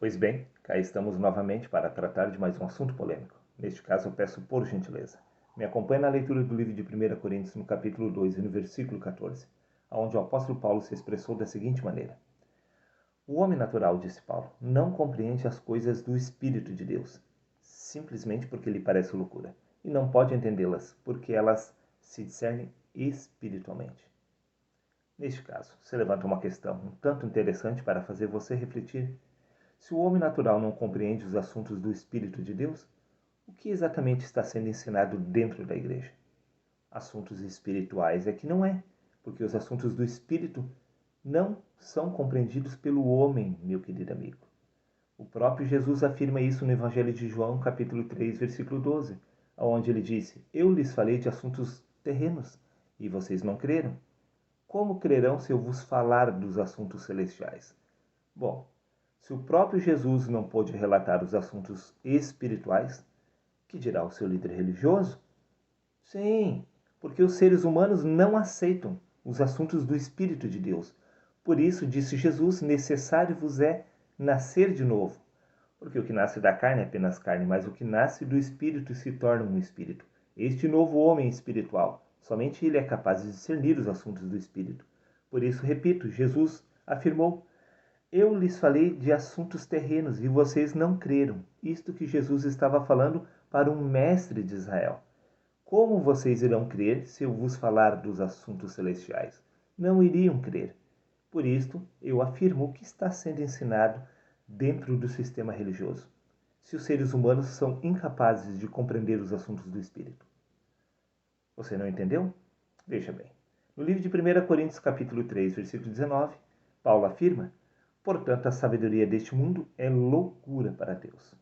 Pois bem, cá estamos novamente para tratar de mais um assunto polêmico. Neste caso, eu peço por gentileza, me acompanhe na leitura do livro de 1 Coríntios, no capítulo 2 e no versículo 14, onde o apóstolo Paulo se expressou da seguinte maneira: O homem natural, disse Paulo, não compreende as coisas do Espírito de Deus, simplesmente porque lhe parece loucura, e não pode entendê-las, porque elas se discernem espiritualmente. Neste caso, se levanta uma questão um tanto interessante para fazer você refletir. Se o homem natural não compreende os assuntos do Espírito de Deus, o que exatamente está sendo ensinado dentro da igreja? Assuntos espirituais é que não é, porque os assuntos do Espírito não são compreendidos pelo homem, meu querido amigo. O próprio Jesus afirma isso no Evangelho de João, capítulo 3, versículo 12, onde ele disse: Eu lhes falei de assuntos terrenos, e vocês não creram. Como crerão se eu vos falar dos assuntos celestiais? Bom, se o próprio Jesus não pôde relatar os assuntos espirituais, que dirá o seu líder religioso? Sim, porque os seres humanos não aceitam os assuntos do Espírito de Deus. Por isso, disse Jesus, necessário vos é nascer de novo. Porque o que nasce da carne é apenas carne, mas o que nasce do Espírito se torna um Espírito. Este novo homem espiritual, somente ele é capaz de discernir os assuntos do Espírito. Por isso, repito, Jesus afirmou: Eu lhes falei de assuntos terrenos e vocês não creram. Isto que Jesus estava falando para um mestre de Israel. Como vocês irão crer se eu vos falar dos assuntos celestiais? Não iriam crer. Por isto, eu afirmo o que está sendo ensinado dentro do sistema religioso. Se os seres humanos são incapazes de compreender os assuntos do Espírito. Você não entendeu? Veja bem. No livro de 1 Coríntios, capítulo 3, versículo 19, Paulo afirma: Portanto, a sabedoria deste mundo é loucura para Deus.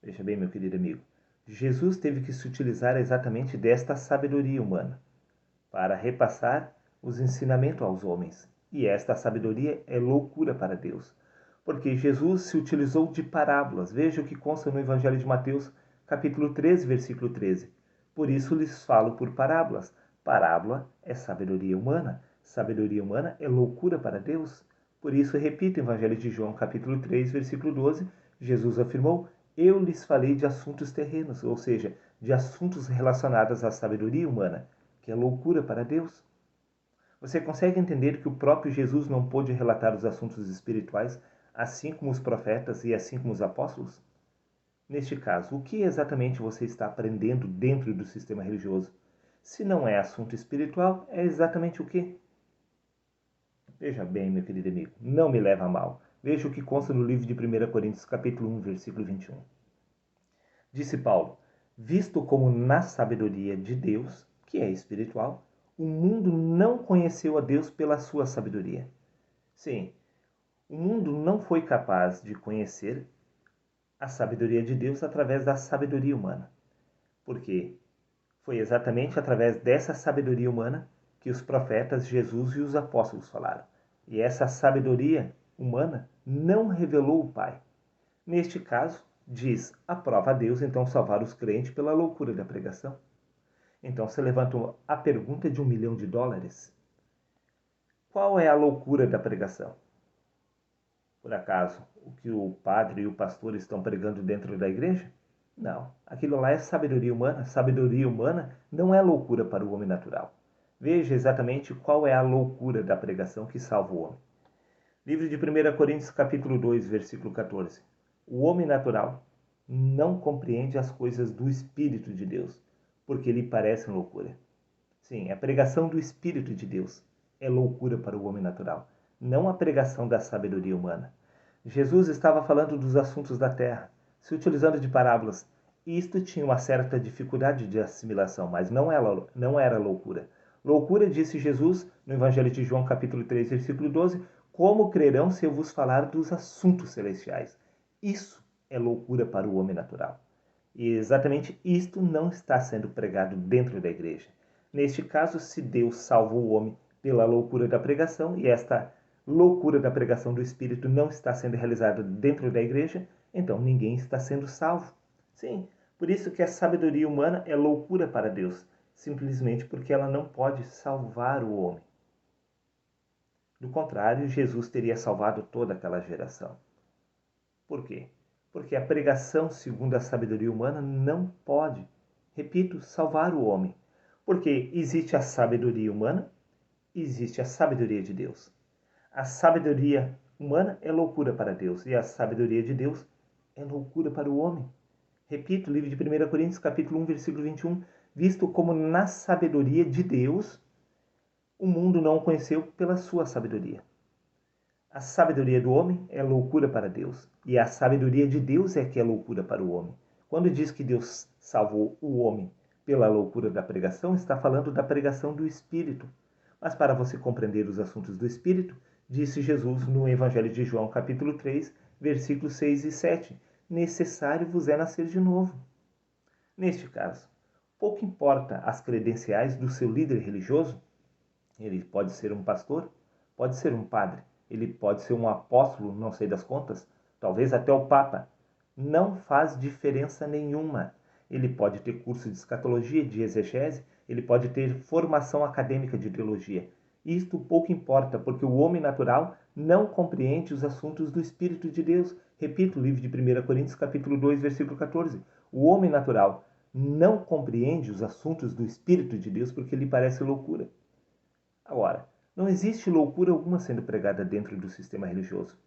Veja bem, meu querido amigo, Jesus teve que se utilizar exatamente desta sabedoria humana para repassar os ensinamentos aos homens. E esta sabedoria é loucura para Deus, porque Jesus se utilizou de parábolas. Veja o que consta no Evangelho de Mateus, capítulo 13, versículo 13. Por isso lhes falo por parábolas. Parábola é sabedoria humana. Sabedoria humana é loucura para Deus. Por isso, repito, Evangelho de João, capítulo 3, versículo 12, Jesus afirmou: Eu lhes falei de assuntos terrenos, ou seja, de assuntos relacionados à sabedoria humana, que é loucura para Deus. Você consegue entender que o próprio Jesus não pôde relatar os assuntos espirituais, assim como os profetas e assim como os apóstolos? Neste caso, o que exatamente você está aprendendo dentro do sistema religioso? Se não é assunto espiritual, é exatamente o quê? Veja bem, meu querido amigo, não me leva a mal. Veja o que consta no livro de 1 Coríntios, capítulo 1, versículo 21. Disse Paulo: Visto como na sabedoria de Deus, que é espiritual, o mundo não conheceu a Deus pela sua sabedoria. Sim, o mundo não foi capaz de conhecer a sabedoria de Deus através da sabedoria humana. Porque foi exatamente através dessa sabedoria humana que os profetas, Jesus e os apóstolos falaram. E essa sabedoria humana não revelou o Pai. Neste caso, diz: aprova a Deus então salvar os crentes pela loucura da pregação. Então se levanta a pergunta de US$ 1 milhão. Qual é a loucura da pregação? Por acaso, o que o padre e o pastor estão pregando dentro da igreja? Não. Aquilo lá é sabedoria humana. Sabedoria humana não é loucura para o homem natural. Veja exatamente qual é a loucura da pregação que salva o homem. Livro de 1 Coríntios, capítulo 2, versículo 14. O homem natural não compreende as coisas do Espírito de Deus, porque lhe parecem loucura. Sim, a pregação do Espírito de Deus é loucura para o homem natural, não a pregação da sabedoria humana. Jesus estava falando dos assuntos da terra, se utilizando de parábolas. Isto tinha uma certa dificuldade de assimilação, mas não era loucura. Loucura, disse Jesus no Evangelho de João, capítulo 3, versículo 12, como crerão se eu vos falar dos assuntos celestiais? Isso é loucura para o homem natural. E exatamente isto não está sendo pregado dentro da igreja. Neste caso, se Deus salvou o homem pela loucura da pregação, e esta loucura da pregação do Espírito não está sendo realizada dentro da igreja, então ninguém está sendo salvo. Sim, por isso que a sabedoria humana é loucura para Deus, simplesmente porque ela não pode salvar o homem. Do contrário, Jesus teria salvado toda aquela geração. Por quê? Porque a pregação segundo a sabedoria humana não pode, repito, salvar o homem. Porque existe a sabedoria humana, existe a sabedoria de Deus. A sabedoria humana é loucura para Deus e a sabedoria de Deus é loucura para o homem. Repito, livro de 1 Coríntios, capítulo 1, versículo 21, visto como na sabedoria de Deus, o mundo não o conheceu pela sua sabedoria. A sabedoria do homem é loucura para Deus, e a sabedoria de Deus é que é loucura para o homem. Quando diz que Deus salvou o homem pela loucura da pregação, está falando da pregação do Espírito. Mas para você compreender os assuntos do Espírito, disse Jesus no Evangelho de João, capítulo 3, versículos 6 e 7, necessário vos é nascer de novo. Neste caso, pouco importa as credenciais do seu líder religioso, ele pode ser um pastor, pode ser um padre, ele pode ser um apóstolo, não sei das contas, talvez até o Papa. Não faz diferença nenhuma. Ele pode ter curso de escatologia, de exegese, ele pode ter formação acadêmica de teologia. Isto pouco importa, porque o homem natural não compreende os assuntos do Espírito de Deus. Repito, o livro de 1 Coríntios, capítulo 2, versículo 14. O homem natural não compreende os assuntos do Espírito de Deus porque lhe parece loucura. Agora, não existe loucura alguma sendo pregada dentro do sistema religioso,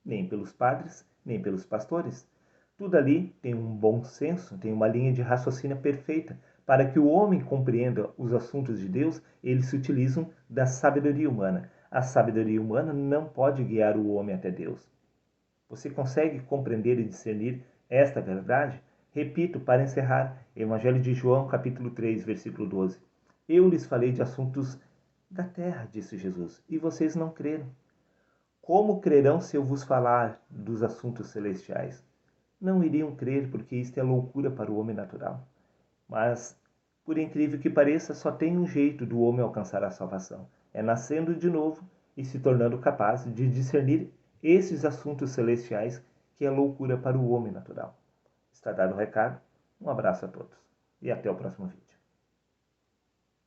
nem pelos padres, nem pelos pastores. Tudo ali tem um bom senso, tem uma linha de raciocínio perfeita. Para que o homem compreenda os assuntos de Deus, eles se utilizam da sabedoria humana. A sabedoria humana não pode guiar o homem até Deus. Você consegue compreender e discernir esta verdade? Repito, para encerrar, Evangelho de João, capítulo 3, versículo 12. Eu lhes falei de assuntos da terra, disse Jesus, e vocês não creram. Como crerão se eu vos falar dos assuntos celestiais? Não iriam crer, porque isto é loucura para o homem natural. Mas, por incrível que pareça, só tem um jeito do homem alcançar a salvação. É nascendo de novo e se tornando capaz de discernir esses assuntos celestiais, que é loucura para o homem natural. Está dado o recado? Um abraço a todos e até o próximo vídeo.